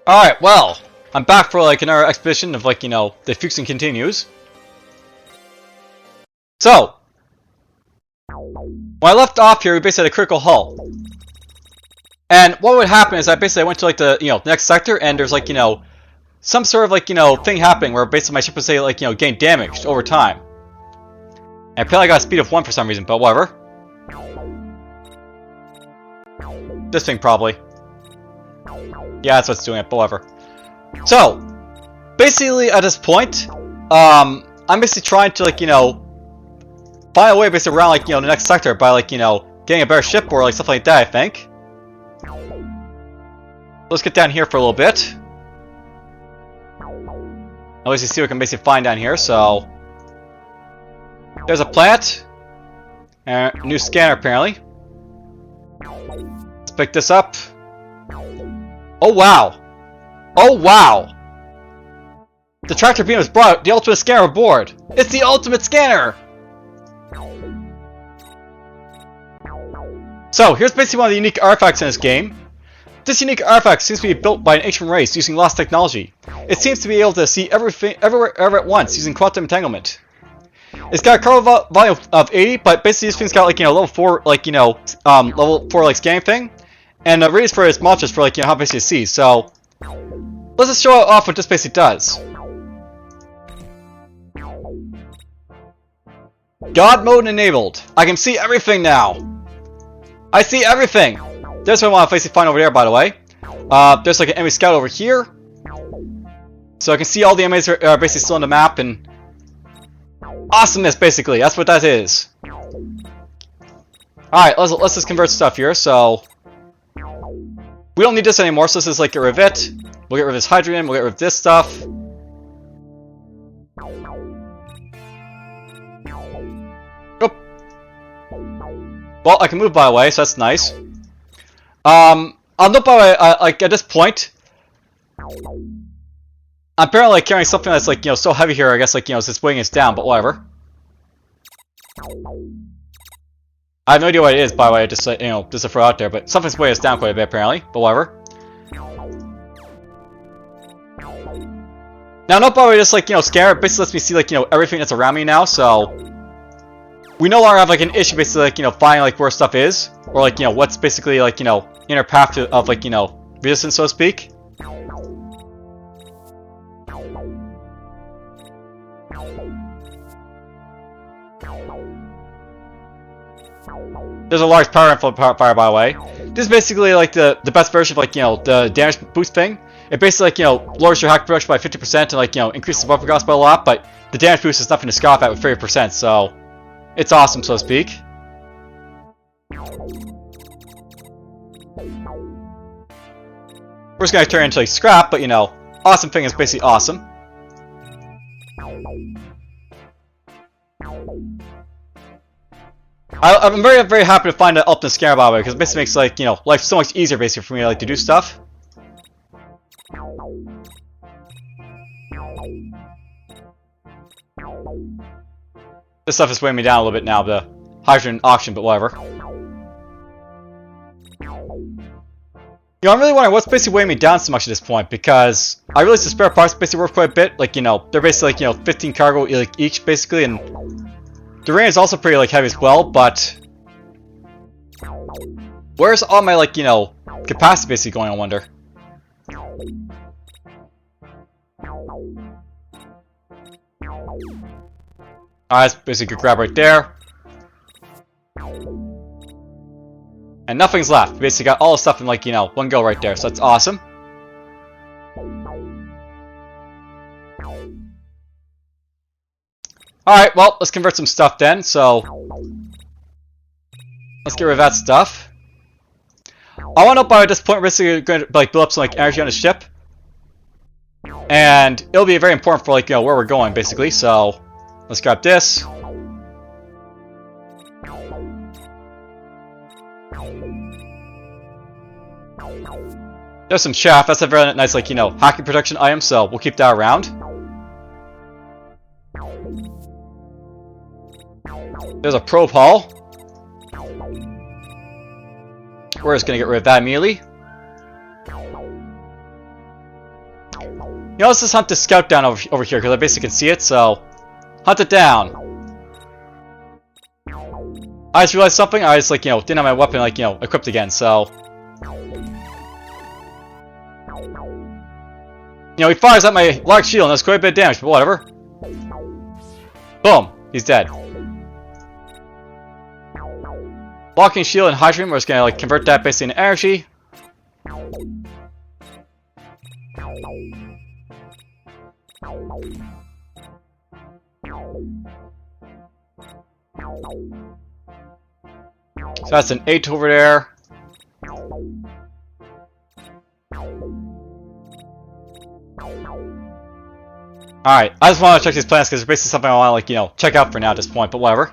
Alright, well, I'm back for like another expedition of like, DFuxa continues. So, when I left off here, we basically had a critical halt. And what would happen is I basically went to like the, next sector, and there's like, some sort of like, thing happening where basically my ship would say like, gain damage over time. And apparently I got a speed of 1 for some reason, but whatever. This thing probably. Yeah, that's what's doing it, but whatever. So, basically at this point, I'm basically trying to like, find a way basically around like, the next sector by like, getting a better ship or like stuff like that, I think. Let's get down here for a little bit. At least see what we can basically find down here, so... There's a plant. And a new scanner, apparently. Let's pick this up. Oh, wow! Oh, wow! The tractor beam has brought the ultimate scanner aboard! It's the ultimate scanner! So, here's basically one of the unique artifacts in this game. This unique artifact seems to be built by an ancient race using lost technology. It seems to be able to see everything, everywhere, ever at once using quantum entanglement. It's got a cargo volume of 80, but basically this thing's got like, level 4, like, level 4, like, scanning thing. And the radius for its monsters for, like, how basically it sees. So, let's just show off what this basically does. God mode enabled. I can see everything now. I see everything. There's what I want to basically find over there, by the way. There's like an enemy scout over here. So I can see all the enemies are basically still on the map, and awesomeness, basically. That's what that is. Alright, let's just convert stuff here. So we don't need this anymore, so let's just like get rid of it. We'll get rid of this hydrogen, we'll get rid of this stuff. Oop. Well, I can move, by the way, so that's nice. I'll note, by the way, like at this point, I'm apparently like carrying something that's like, so heavy here, I guess, like, it's just weighing us down, but whatever. I have no idea what it is, by the way, just, just to throw out there, but something's weighing us down quite a bit, apparently, but whatever. Now, note, by the way, just like, scanner basically lets me see, like, everything that's around me now, so we no longer have like an issue basically like, finding like where stuff is, or like, what's basically like, inner path of like, resistance, so to speak. There's a large power fire, by the way. This is basically like the best version of like, the damage boost thing. It basically like, lowers your hack production by 50% and like, increases the weapon cost by a lot, but the damage boost is nothing to scoff at with 30%, so it's awesome, so to speak. We're just gonna turn it into like scrap, but awesome thing is basically awesome. I'm very, very happy to find that ultimate scanner, by the way, because it basically makes like, life so much easier basically for me like to do stuff. This stuff is weighing me down a little bit now, the hydrogen auction, but whatever. I'm really wondering what's basically weighing me down so much at this point, because I realize the spare parts basically worth quite a bit. Like, they're basically like, 15 cargo like, each, basically, and the range is also pretty like heavy as well, but where's all my like, capacity basically going, I wonder? Alright, that's basically a good grab right there. And nothing's left. Basically got all the stuff in like, one go right there, so that's awesome. Alright, well, let's convert some stuff then, so let's get rid of that stuff. I want to know by this point we're basically going to like build up some like energy on the ship. And it'll be very important for like, where we're going basically, so let's grab this. There's some shaft. That's a very nice, like, hacking protection item, so we'll keep that around. There's a probe hull. We're just gonna get rid of that immediately. You know, let's just hunt this scout down over here, because I basically can see it, so... Hunt it down! I just realized something, I just, like, you know, didn't have my weapon, like, you know, equipped again, so... You know, he fires at my large shield and does quite a bit of damage, but whatever. Boom! He's dead. Blocking shield and hydrogen, we're just gonna, like, convert that basically into energy. So that's an 8 over there. Alright, I just want to check these plants because they're basically something I want to, like, you know, check out for now at this point, but whatever.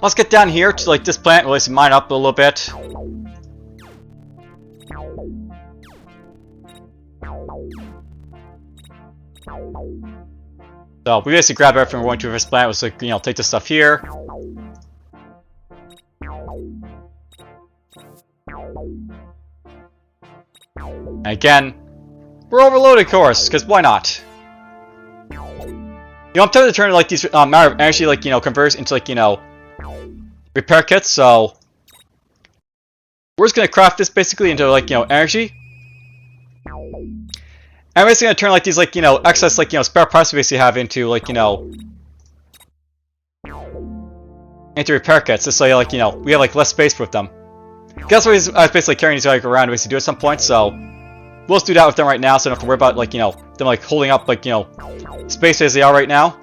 Let's get down here to, like, this plant, we'll mine up a little bit. So, we basically grab everything we're going to this plant, let's, like, you know, take this stuff here. And again, we're overloaded, of course, because why not? You know, I'm tempted to turn, like, these actually, like, you know, converters into, like, you know, repair kits, so we're just gonna craft this basically into, like, you know, energy. And I'm basically gonna turn, like, these, like, you know, excess, like, you know, spare parts we basically have into, like, you know, into repair kits, just so, like, you know, we have, like, less space with them. That's why I was basically carrying these, like, around to basically do at some point, so we'll just do that with them right now, so I don't have to worry about, like, you know, them, like, holding up, like, you know, space as they are right now.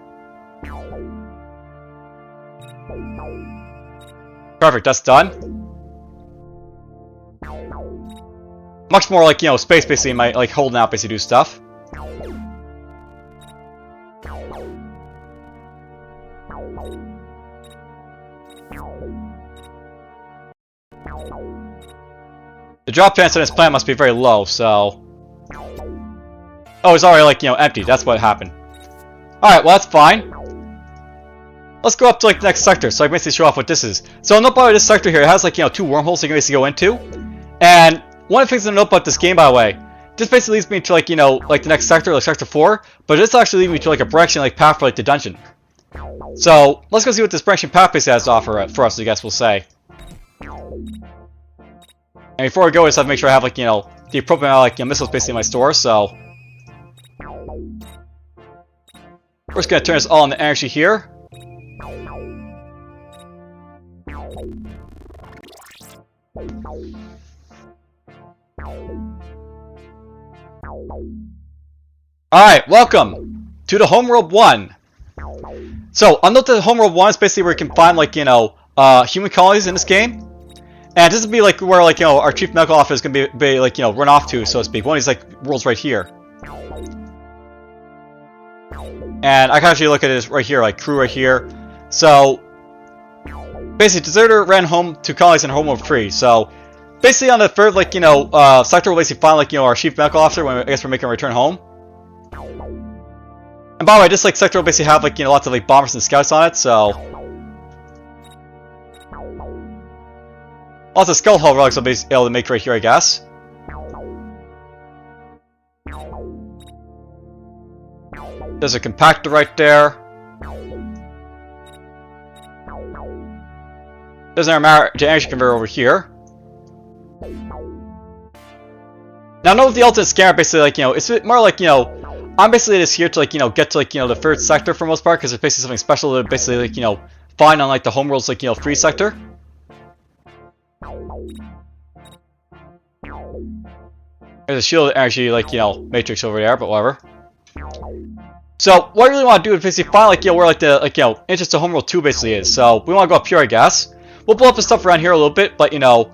Perfect, that's done. Much more, like, you know, space basically in my, like, holding out basically do stuff. The drop chance on this plant must be very low, so... Oh, it's already, like, you know, empty. That's what happened. Alright, well, that's fine. Let's go up to, like, the next sector, so I can basically show off what this is. So, note about this sector here, it has, like, you know, 2 wormholes you can basically go into. And one of the things to note about this game, by the way, this basically leads me to, like, you know, like, the next sector, like, sector 4. But this actually leads me to, like, a branching, like, path for, like, the dungeon. So, let's go see what this branching path basically has to offer for us, I guess we'll say. And before I go, I just have to make sure I have, like, you know, the appropriate, like, you know, missiles basically in my store, so... We're just gonna turn this all into energy here. Alright, welcome to the Homeworld 1. So, I'll note that the Homeworld 1 is basically where you can find, like, you know, human colonies in this game. And this would be, like, where, like, you know, our chief medical officer is gonna be, like, you know, run off to, so to speak. One of these, like, worlds right here. And I can actually look at this right here, like, crew right here. So, basically, Deserter ran home to colonies in Homeworld 3. So, basically on the third, like, you know, sector, we'll basically find, like, you know, our chief medical officer when I guess we're making a return home. And by the way, this, like, sector will basically have, like, you know, lots of, like, bombers and scouts on it, so... Lots of skull hull relics I'll be able to make right here, I guess. There's a compactor right there. There's our Marek J energy converter over here. Now, note with the ultimate scanner, basically, like, you know, it's more like, you know, I'm basically just here to, like, you know, get to, like, you know, the third sector for the most part, because it's basically something special to basically, like, you know, find on, like, the Homeworld's, like, you know, free sector. There's a shield energy, like, you know, matrix over there, but whatever. So, what I really want to do is basically find, like, you know, where, like, the, like, you know, entrance to Homeworld 2 basically is. So, we want to go up here, I guess. We'll blow up the stuff around here a little bit, but, you know,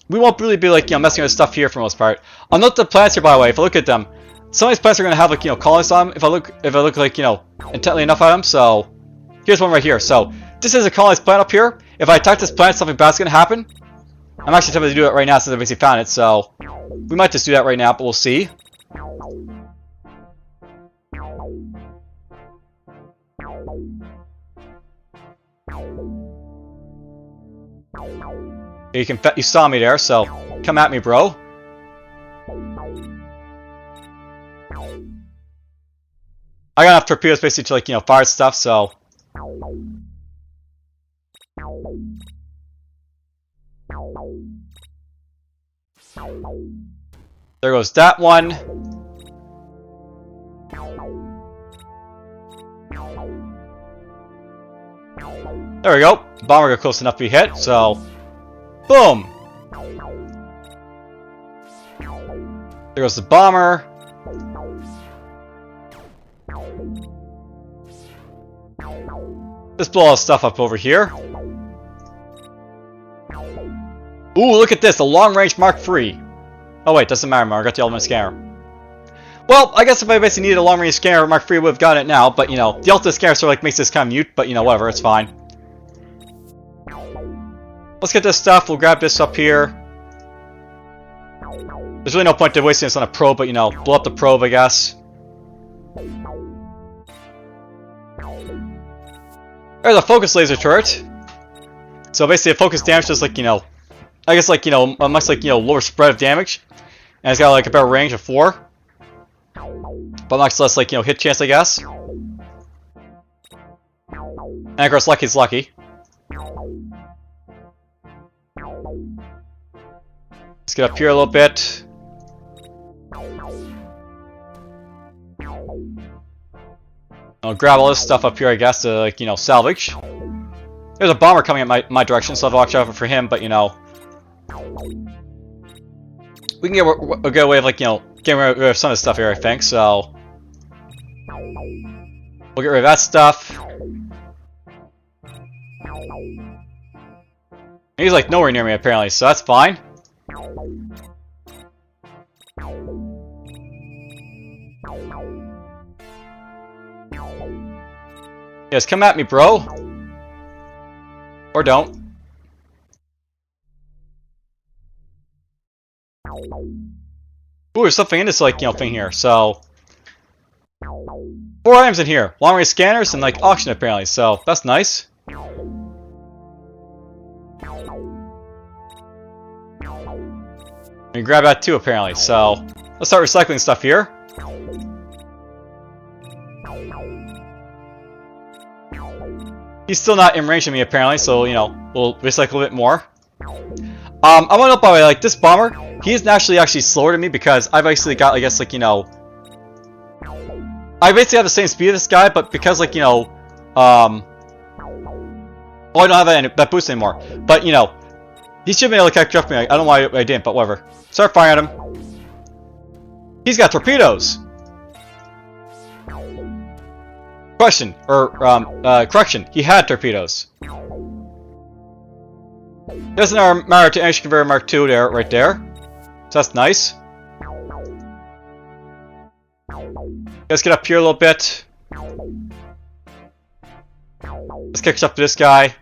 we won't really be, like, you know, messing with stuff here for the most part. I'll note the plants here, by the way. If I look at them, some of these plants are going to have, like, you know, colonies on them. If I look, like, you know, intently enough at them. So, here's one right here. So, this is a colonized plant up here. If I attack this plant, something bad's going to happen. I'm actually tempted to do it right now since I basically found it. So, we might just do that right now, but we'll see. You saw me there, so come at me, bro. I got enough torpedoes basically to, like, you know, fire stuff, so. There goes that one. There we go. Bomber got close enough to be hit, so. Boom! There goes the bomber. Let's blow all this stuff up over here. Ooh, look at this, a long-range Mark III. Oh wait, doesn't matter, I got the ultimate scanner. Well, I guess if I basically needed a long-range scanner, Mark III would have gotten it now, but you know, the ultimate scanner sort of like makes this kind of mute, but you know, whatever, it's fine. Let's get this stuff, we'll grab this up here. There's really no point to wasting this on a probe, but you know, blow up the probe, I guess. There's a focus laser turret. So basically, a focus damage is like, you know, I guess like, you know, a much like, you know, lower spread of damage. And it's got like a better range of 4. But much less like, you know, hit chance, I guess. And of course, lucky's lucky. Let's get up here a little bit. I'll grab all this stuff up here, I guess, to, like, you know, salvage. There's a bomber coming at my direction, so I'll have to watch out for him, but, you know. We can get a good way of, like, you know, getting rid of some of this stuff here, I think, so. We'll get rid of that stuff. He's, like, nowhere near me, apparently, so that's fine. Yes, come at me, bro. Or don't. Ooh, there's something in this, like, you know, thing here, so. 4 items in here. Long range scanners and, like, auction, apparently, so that's nice. And grab that too, apparently, so. Let's start recycling stuff here. He's still not in range of me, apparently, so, you know, we'll recycle a bit more. I want to know, by the way, like, this bomber, he is actually slower than me because I've actually got, I guess, like, you know, I basically have the same speed as this guy, but because, like, you know, oh, I don't have that boost anymore. But, you know, he should be able to catch up to me. I don't know why I didn't, but whatever. Start firing at him. He's got torpedoes. Question, or, correction, he had torpedoes. There's an Marek J Energy Converter Mark II there, right there. So that's nice. Let's get up here a little bit. Let's catch up to this guy.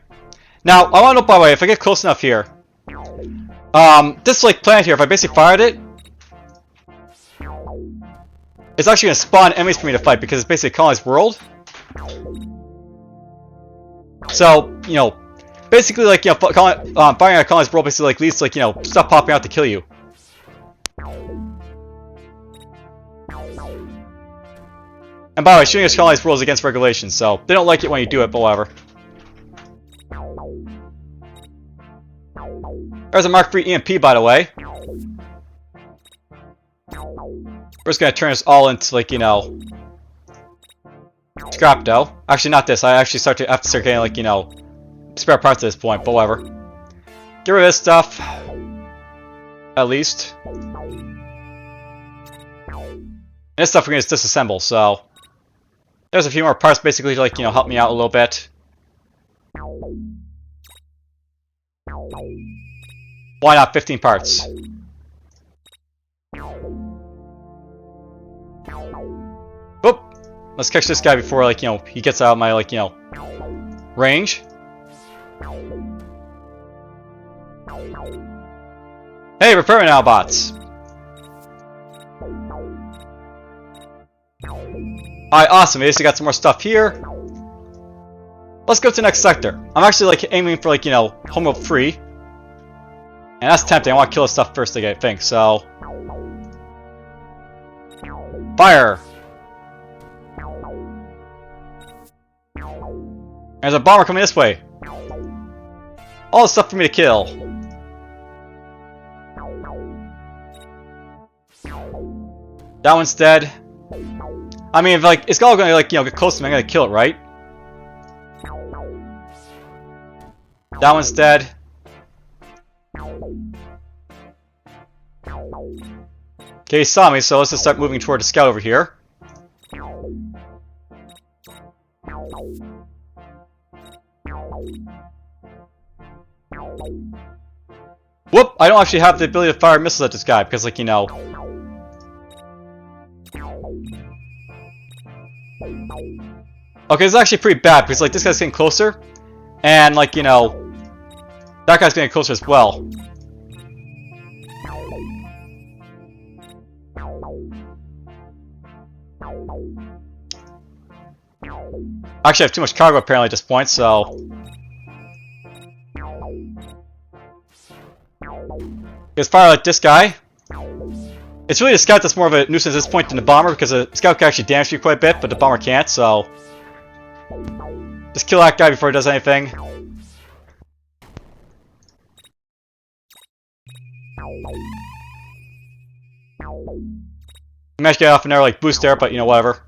Now, I want to know, by the way, if I get close enough here. This, like, planet here, if I basically fired it, it's actually going to spawn enemies for me to fight because it's basically a colonized world. So, you know, basically, like, you know, firing at a colonized world basically, like, leads to, like, you know, stuff popping out to kill you. And by the way, shooting at colonized world is against regulations, so they don't like it when you do it, but whatever. There's a Mark III EMP, by the way. We're just gonna turn this all into, like, you know, scrap dough. Actually, not this. I actually have to start getting, like, you know, spare parts at this point, but whatever. Get rid of this stuff. At least. And this stuff we're gonna just disassemble, so. There's a few more parts basically to, like, you know, help me out a little bit. Why not 15 parts? Whoop! Let's catch this guy before, like, you know, he gets out of my, like, you know, range. Hey, repairman Autobots! Alright, awesome. We basically got some more stuff here. Let's go to the next sector. I'm actually, like, aiming for, like, you know, homeworld 3. And that's tempting. I want to kill this stuff first, I think, so. There's a bomber coming this way. All the stuff for me to kill. That one's dead. I mean, if like it's all gonna like get close to me, I'm gonna kill it, right? That one's dead. Okay, he saw me, so let's just start moving toward the scout over here. Whoop! I don't actually have the ability to fire missiles at this guy because, like, Okay, it's actually pretty bad because, like, this guy's getting closer, and, like, that guy's getting closer as well. Actually, I have too much cargo apparently at this point, so. Let's fire like this guy. It's really the scout that's more of a nuisance at this point than the bomber, because the scout can actually damage you quite a bit, but the bomber can't, so. Just kill that guy before he does anything. You might get off another like boost there, but whatever.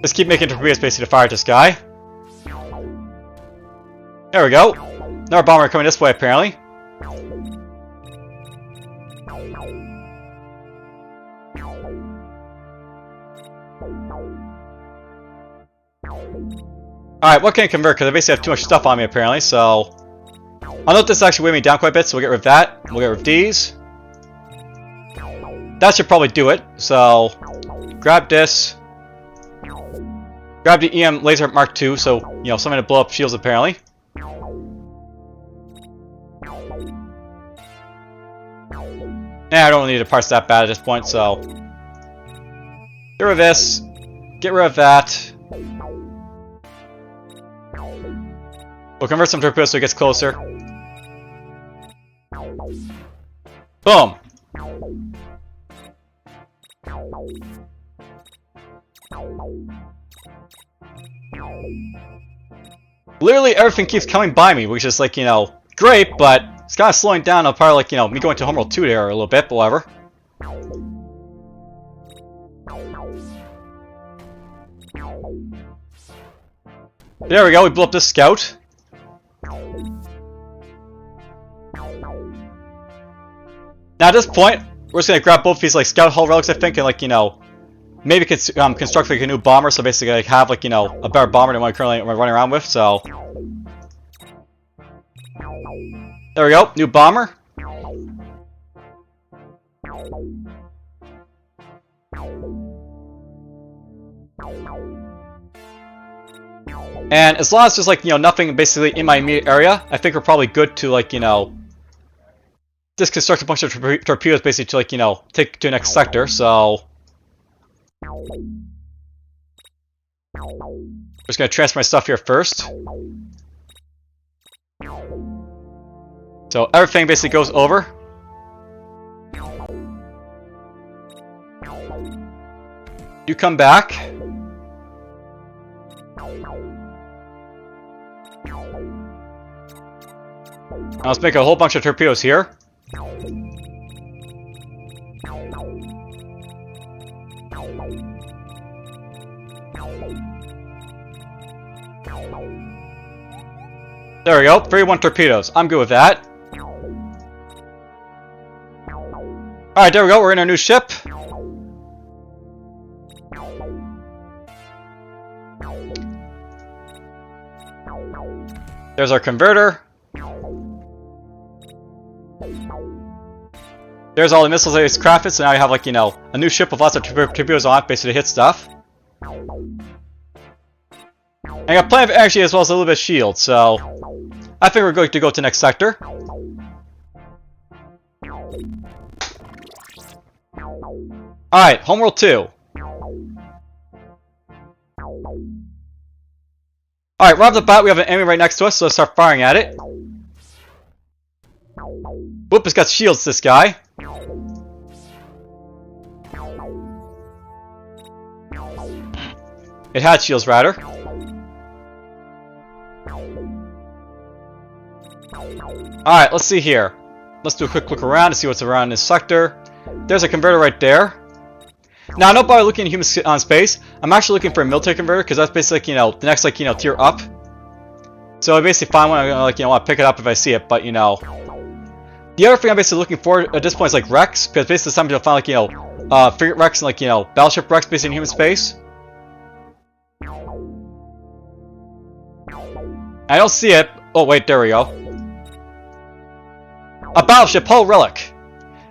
Let's keep making torpedoes basically to fire at this guy. There we go. Another bomber coming this way apparently. Alright, what can I convert? Because I basically have too much stuff on me apparently, so. I'll note this actually weighing me down quite a bit, so we'll get rid of that. We'll get rid of these. That should probably do it. So, grab this. Grab the EM laser Mark II, so, something to blow up shields apparently. Nah, I don't really need the parts that bad at this point, so. Get rid of this. Get rid of that. We'll convert some torpedoes so it gets closer. Boom! Literally everything keeps coming by me, which is like, great, but it's kind of slowing down on part of like, me going to Homeworld 2 there a little bit, but whatever. There we go, we blew up this scout. Now at this point, we're just gonna grab both these like scout hull relics, I think, and like maybe construct like a new bomber. So basically, like have like a better bomber than what I'm currently running around with. So there we go, new bomber. And as long as there's like nothing basically in my immediate area, I think we're probably good to like just construct a bunch of torpedoes basically to like take to the next sector. So just gonna transfer my stuff here first. So everything basically goes over. You come back. Now let's make a whole bunch of torpedoes here. There we go, 31 torpedoes. I'm good with that. Alright, there we go, we're in our new ship. There's our converter. There's all the missiles that it's crafted, so now you have like, a new ship with lots of torpedoes on it, basically to hit stuff. And I got plenty of energy as well as a little bit of shield, so I think we're going to go to the next sector. Alright, Homeworld 2. Alright, right off the bat we have an enemy right next to us, so let's start firing at it. Whoop, it's got shields, this guy. It had shields, rather. Alright, let's see here. Let's do a quick look around to see what's around this sector. There's a converter right there. Now, not by looking at human on space, I'm actually looking for a military converter because that's basically, the next, tier up. So I basically find one, I'm gonna, want to pick it up if I see it, but, The other thing I'm basically looking for at this point is, wrecks, because basically sometimes you'll find, frigate wrecks and, battleship wrecks basically in human space. I don't see it. Oh, wait, there we go. A battleship hull relic.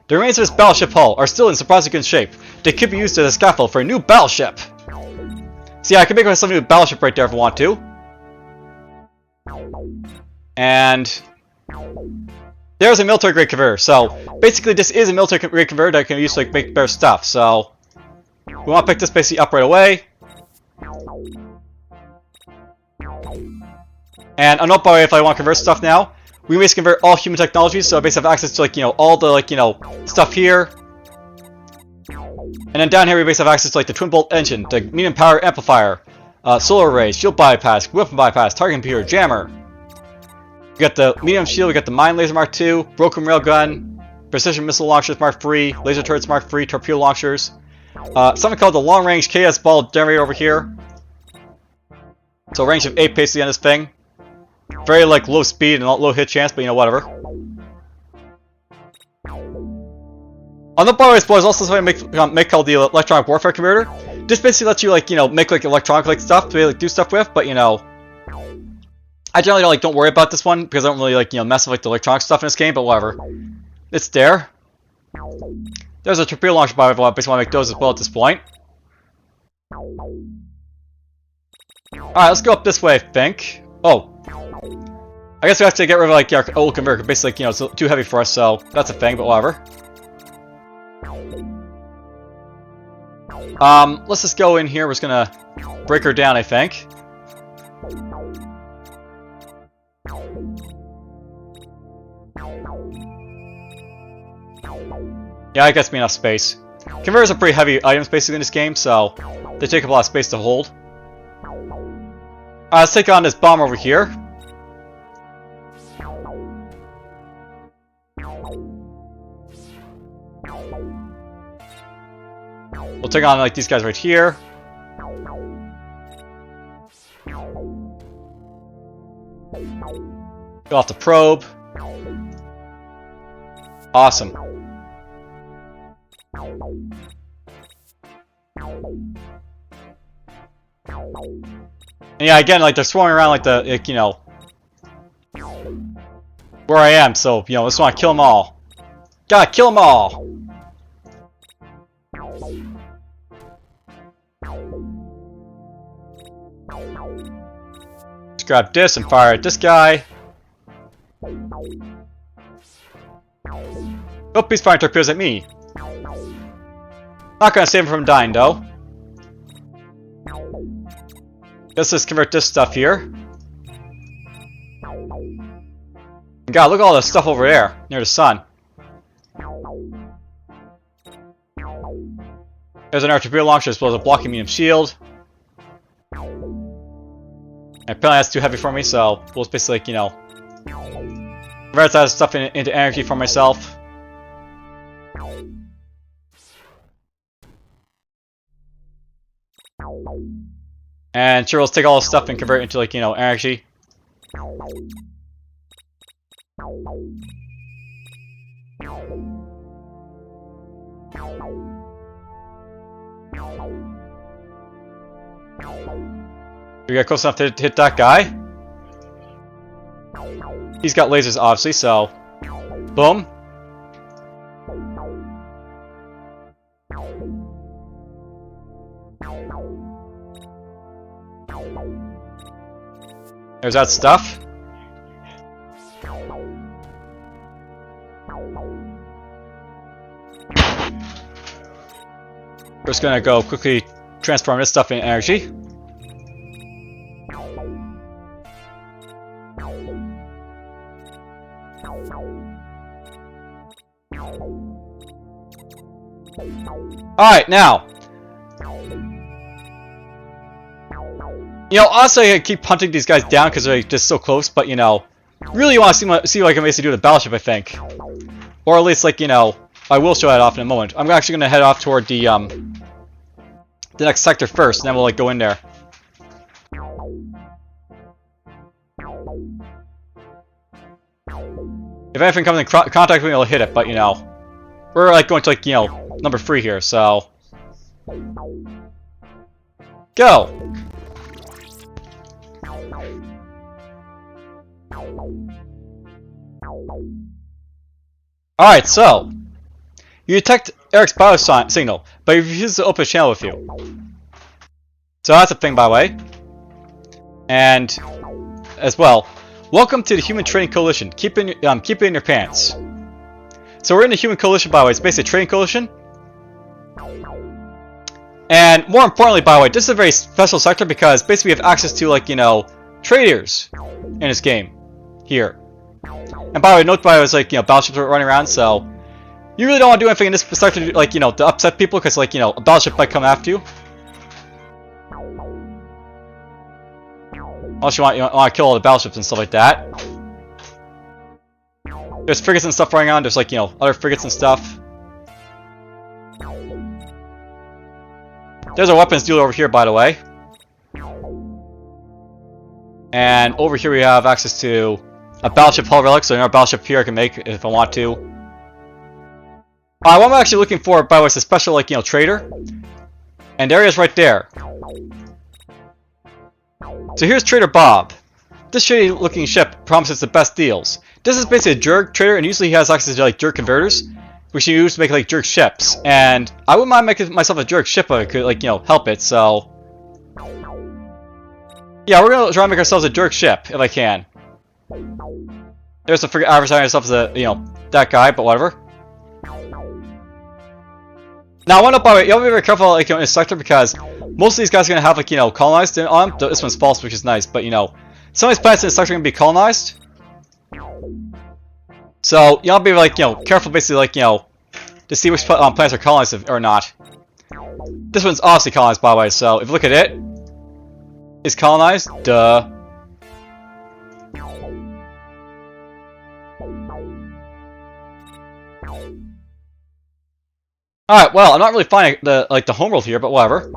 The remains of this battleship hull are still in surprisingly good shape. They could be used as a scaffold for a new battleship. See, I can make myself a new battleship right there if I want to. And there's a military grade converter. So basically, this is a military grade converter that I can use to make better stuff. So we want to pick this basically up right away. And I'll note by the way, if I want to convert stuff now, we basically convert all human technologies, so I basically have access to all the stuff here. And then down here we basically have access to the twin bolt engine, the medium power amplifier, solar arrays, shield bypass, weapon bypass, target computer, jammer. We got the medium shield, we got the mine laser Mark II, broken railgun, precision missile launchers Mark III, laser turrets Mark III, torpedo launchers. Something called the long range KS ball generator over here. So range of 8 basically on this thing. Very low speed and low hit chance, but whatever. On the bottom, I suppose, also something make called the electronic warfare converter. This basically lets you make electronic stuff to do stuff with, but I generally don't worry about this one because I don't really mess with the electronic stuff in this game, but whatever. It's there. There's a torpedo launcher, but I basically want to make those as well at this point. Alright, let's go up this way, I think. Oh. I guess we have to get rid of our old converter. Basically, it's too heavy for us, so that's a thing, but whatever. Let's just go in here. We're just gonna break her down, I think. Yeah, I guess me enough space. Converters are pretty heavy items basically in this game, so they take up a lot of space to hold. Let's take on this bomb over here. We'll take on these guys right here. Go off the probe. Awesome. And yeah, again, they're swarming around where I am, so, I just want to kill them all. Gotta kill them all! Let's grab this and fire at this guy. Oh, he's firing torpedoes at me. Not gonna save him from dying, though. Let's just convert this stuff here. God, look at all this stuff over there, near the sun. There's an torpedo launcher as well as a blocking medium shield. And apparently that's too heavy for me, so we'll just basically, convert that stuff into energy for myself. And sure, let's take all this stuff and convert it into, energy. We got close enough to hit that guy. He's got lasers, obviously, so boom. There's that stuff. We're just gonna go quickly transform this stuff into energy. Alright, now. You know, honestly, I keep hunting these guys down because they're just so close, but, you know, really want to see what I can basically do with the battleship, I think. Or at least, like, you know, I will show that off in a moment. I'm actually going to head off toward the next sector first, and then we'll, like, go in there. If anything comes in contact with me, I'll hit it, but, you know, we're, like, going to, like, you know, number 3 here, so... Go! Alright, so... You detect Eric's bio signal, but he refuses to open a channel with you. So that's a thing, by the way. And... as well... Welcome to the Human Trading Coalition. Keep it in your pants. So we're in the Human Coalition, by the way. It's basically a trading coalition. And more importantly, by the way, this is a very special sector because basically we have access to, like, you know, traders in this game. Here. And by the way, note by the way, it's like, you know, battleships are running around, so... You really don't want to do anything in this sector, like, you know, to upset people, because, like, you know, a battleship might come after you. Unless you want to kill all the battleships and stuff like that. There's frigates and stuff running on. There's, like, you know, other frigates and stuff. There's a weapons dealer over here, by the way. And over here we have access to a battleship hull relic, so another battleship here I can make if I want to. What I'm actually looking for, by the way, is a special, like, you know, trader. And there he is right there. So here's Trader Bob. This shady looking ship promises the best deals. This is basically a Jerg Trader, and usually he has access to, like, Jerg Converters, which you use to make, like, Jerg Ships. And I wouldn't mind making myself a Jerg Ship if I could, like, you know, help it, so... Yeah, we're gonna try to make ourselves a Jerg Ship, if I can. There's a frigate advertising myself as a, you know, that guy, but whatever. Now, I want to, by the way, you have to be very careful, like, you know, in this sector, because most of these guys are going to have, like, you know, colonized on them. This one's false, which is nice, but, you know, some of these planets in this sector are going to be colonized. So, you have to be, like, you know, careful, basically, like, you know, to see which planets are colonized or not. This one's obviously colonized, by the way, so if you look at it, it's colonized, duh. Alright, well, I'm not really finding the, like, the homeworld here, but whatever.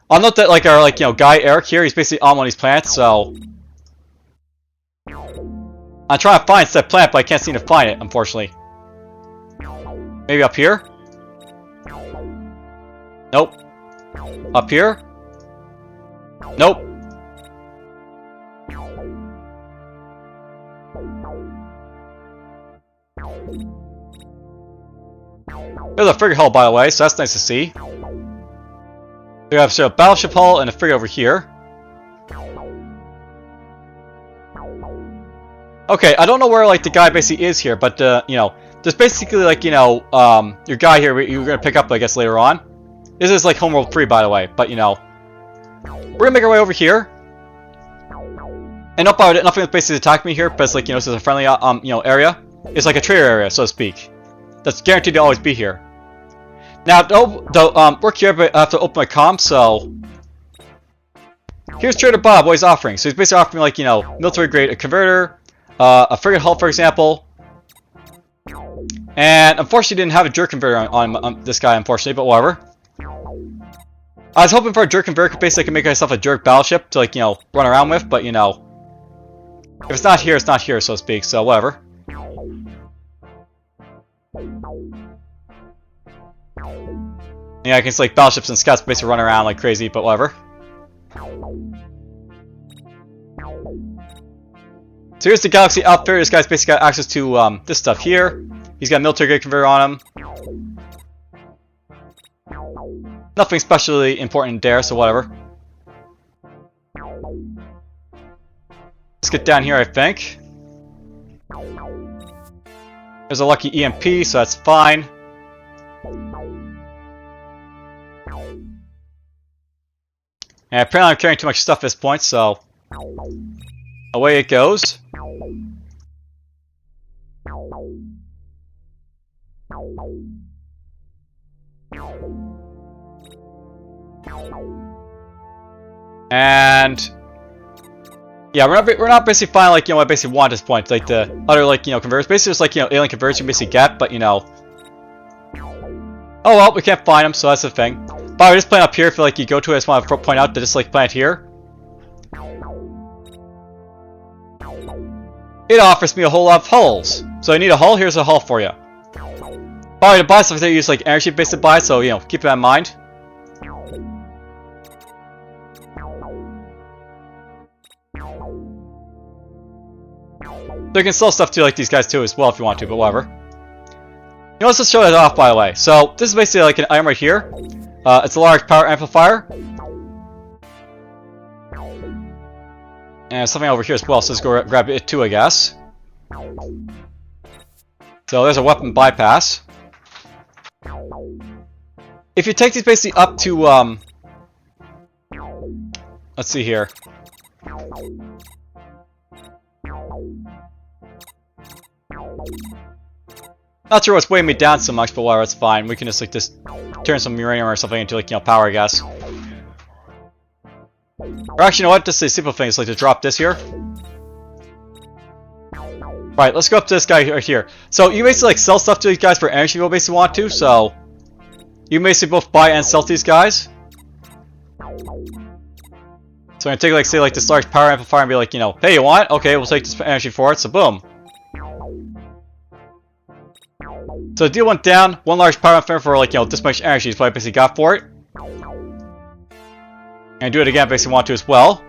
I'll note that, like, our, like, you know, guy Eric here, he's basically on one of these planets, so... I'm trying to find said planet, but I can't seem to find it, unfortunately. Maybe up here? Nope. Up here? Nope. There's a frigate hull, by the way, so that's nice to see. We have a battleship hull and a frigate over here. Okay, I don't know where, like, the guy basically is here, but, you know, there's basically, like, you know, your guy here you're gonna pick up, I guess, later on. This is, like, Homeworld 3, by the way, but, you know. We're gonna make our way over here. And nothing is basically attacking me here, but it's, like, you know, this is a friendly, you know, area. It's like a trader area, so to speak. That's guaranteed to always be here. Now, the work here, but I have to open my comm, so... Here's Trader Bob, what he's offering. So he's basically offering, like, you know, military grade, a converter, a frigate hull, for example. And unfortunately didn't have a Jerg Converter on this guy, unfortunately, but whatever. I was hoping for a Jerg Converter, basically I can make myself a Jerg Battleship to, like, you know, run around with, but, you know. If it's not here, so to speak, so whatever. Yeah, I can see, like, battleships and scouts basically run around like crazy, but whatever. So here's the Galaxy Outfitter. This guy's basically got access to this stuff here. He's got a military grade converter on him. Nothing especially important there, so whatever. Let's get down here, I think. There's a lucky EMP, so that's fine. And apparently I'm carrying too much stuff at this point, so away it goes. And yeah, we're not basically finding like, you know, what I basically want at this point, like the other like, you know, converters. Basically just like, you know, alien converters you basically get, but you know. Oh well, we can't find them, so that's the thing. By the way, this planet up here, if like you go to it, I just want to point out that this like planet here, it offers me a whole lot of hulls. So I need a hull, here's a hull for you. By the way, to buy stuff they use like energy based to buy, so you know, keep that in mind. So you can sell stuff to like these guys too as well if you want to, but whatever. You know, let's just show that off by the way. So this is basically like an item right here. It's a large power amplifier. And something over here as well, so let's go grab it too, I guess. So there's a weapon bypass. If you take these basically up to, let's see here. Not sure what's weighing me down so much, but whatever, it's fine. We can just like turn some uranium or something into like, you know, power, I guess. Or actually, you know what? Just a simple thing is like to drop this here. Right, let's go up to this guy right here. So you basically like sell stuff to these guys for energy if you basically want to. So you basically both buy and sell to these guys. So I'm gonna take like say like this large power amplifier and be like, you know, hey, you want it? Okay, we'll take this energy for it. So boom. So the deal went down. One large power amplifier for like, you know, this much energy is what I basically got for it. And do it again if I basically want to as well.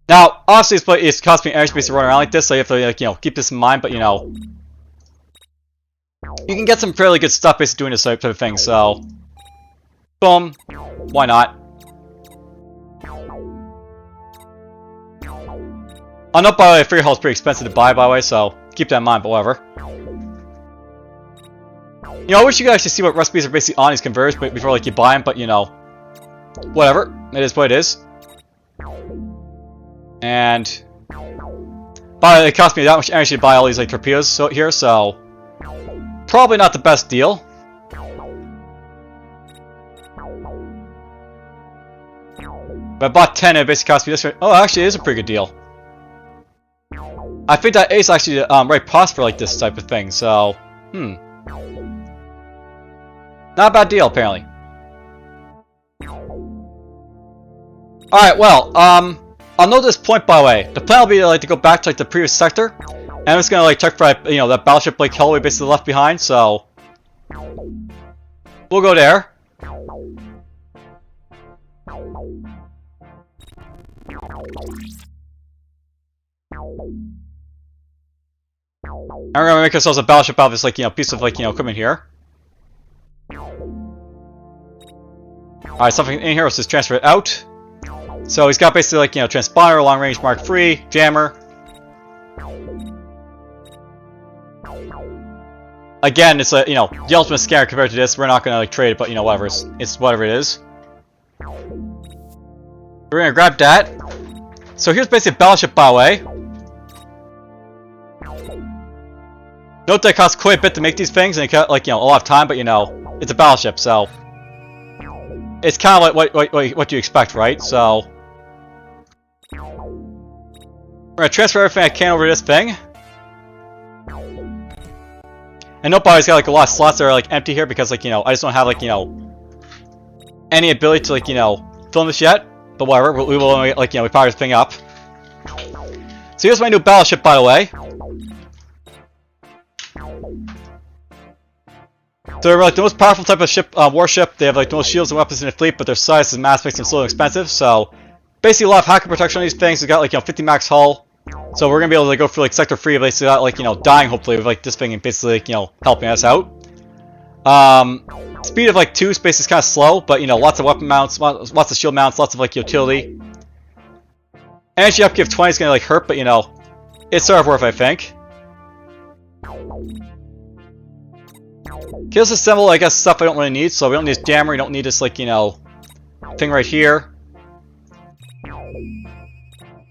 Now, obviously, it's cost me energy to run around like this, so you have to like, you know, keep this in mind. But you know, you can get some fairly good stuff basically doing this type of thing. So, boom, why not? I know, by the way, free hull is pretty expensive to buy, by the way, so keep that in mind. But whatever. You know, I wish you could actually see what recipes are basically on these converters before like you buy them, but you know, whatever. It is what it is. And by the way, it cost me that much energy to buy all these like torpedoes here, so probably not the best deal. But I bought 10 and it basically cost me this. Oh, actually, it is a pretty good deal. I think that is actually right cost for like this type of thing, so not a bad deal, apparently. Alright, well, I'll note this point, by the way. The plan will be like to go back to like the previous sector, and I'm just gonna like check for you know that battleship like hull we basically left behind. So we'll go there. And we're gonna make ourselves a battleship out of this like, you know, piece of like, you know, equipment here. Alright, something in here, let's just transfer it out. So he's got basically like, you know, transponder, long range Mark III, jammer. Again, it's a, you know, the ultimate scanner compared to this. We're not gonna like trade it, but you know, whatever. It's whatever it is. We're gonna grab that. So here's basically a battleship, by the way. Note that it costs quite a bit to make these things, and it got like, you know, a lot of time, but you know, it's a battleship, so it's kind of like what you expect, right? So we're gonna transfer everything I can over to this thing. And nobody's got like a lot of slots that are like empty here because like, you know, I just don't have like, you know, any ability to like, you know, film this yet. But whatever, we will only like, you know, we power this thing up. So here's my new battleship, by the way. So they're like the most powerful type of ship, warship. They have like the most shields and weapons in the fleet, but their size and mass makes them slow and expensive. So basically a lot of hacker protection on these things. We've got like, you know, 50 max hull. So we're gonna be able to like, go through like sector 3, basically without like, you know, dying hopefully with like this thing and basically like, you know, helping us out. Speed of like 2, space is kind of slow, but you know, lots of weapon mounts, lots of shield mounts, lots of like utility. Energy upkeep of 20 is gonna like hurt, but you know, it's sort of worth it, I think. Kills assemble, I guess, stuff I don't really need. So we don't need this jammer. We don't need this like, you know, thing right here.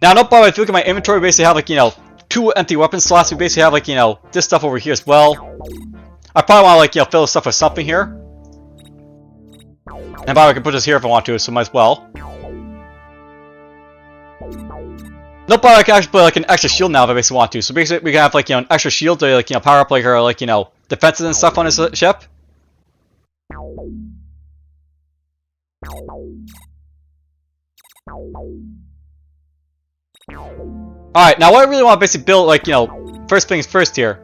Now, note by the way, if you look at my inventory, we basically have like, you know, 2 empty weapon slots. We basically have like, you know, this stuff over here as well. I probably want to, like, you know, fill this stuff with something here. And by the way, I can put this here if I want to, so might as well. Nope, but I can actually put, like, an extra shield now if I basically want to. So basically, we can have, like, you know, an extra shield to, like, you know, power up, like, our, like, you know, defenses and stuff on his ship. Alright, now what I really want to basically build, like, you know, first things first here.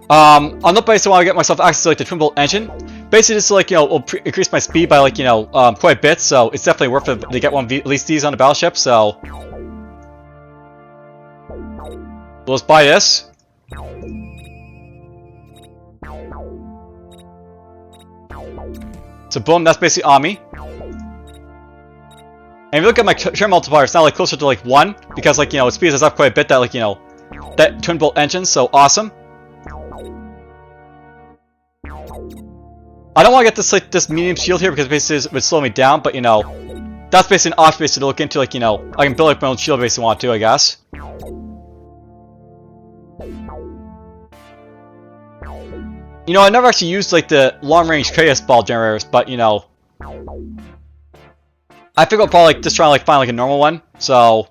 On the basically want to get myself access to, like, the twin bolt engine. Basically, just, like, you know, will increase my speed by, like, you know, quite a bit. So it's definitely worth it to get one of at least these on the battleship. So we'll just buy this. So boom, that's basically on me. And if you look at my turn multiplier, it's now like closer to like 1 because, like, you know, it speeds us up quite a bit. That, like, you know, that twin bolt engine, so awesome. I don't want to get this, like, this medium shield here because basically it would slow me down, but, you know, that's basically an option basically to look into. Like, you know, I can build like my own shield if I basically want to, I guess. You know, I never actually used, like, the long-range chaos ball generators, but, you know, I think I'll probably, like, just try to, like, find, like, a normal one. So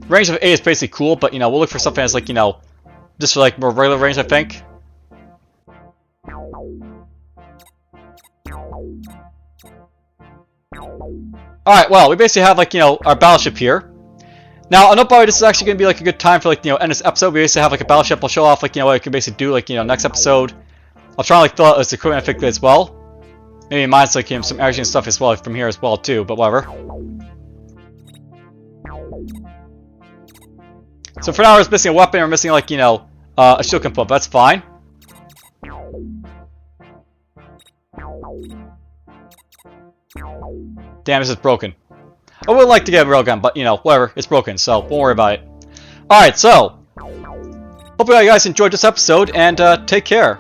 range of 8 is basically cool, but, you know, we'll look for something that's, like, you know, just for, like, more regular range, I think. Alright, well, we basically have, like, you know, our battleship here. Now, I know probably this is actually going to be, like, a good time for, like, you know, end this episode. We basically have, like, a battleship. I'll show off, like, you know, what I can basically do, like, you know, next episode. I'll try to, like, fill out this equipment I think as well. Maybe mine's, like, you know, some energy and stuff as well from here as well, too, but whatever. So for now, we're just missing a weapon. We're missing, like, you know, a shield component, but that's fine. Damn, this is broken. I would like to get a railgun, but, you know, whatever. It's broken, so won't worry about it. Alright, so hope you guys enjoyed this episode, and take care.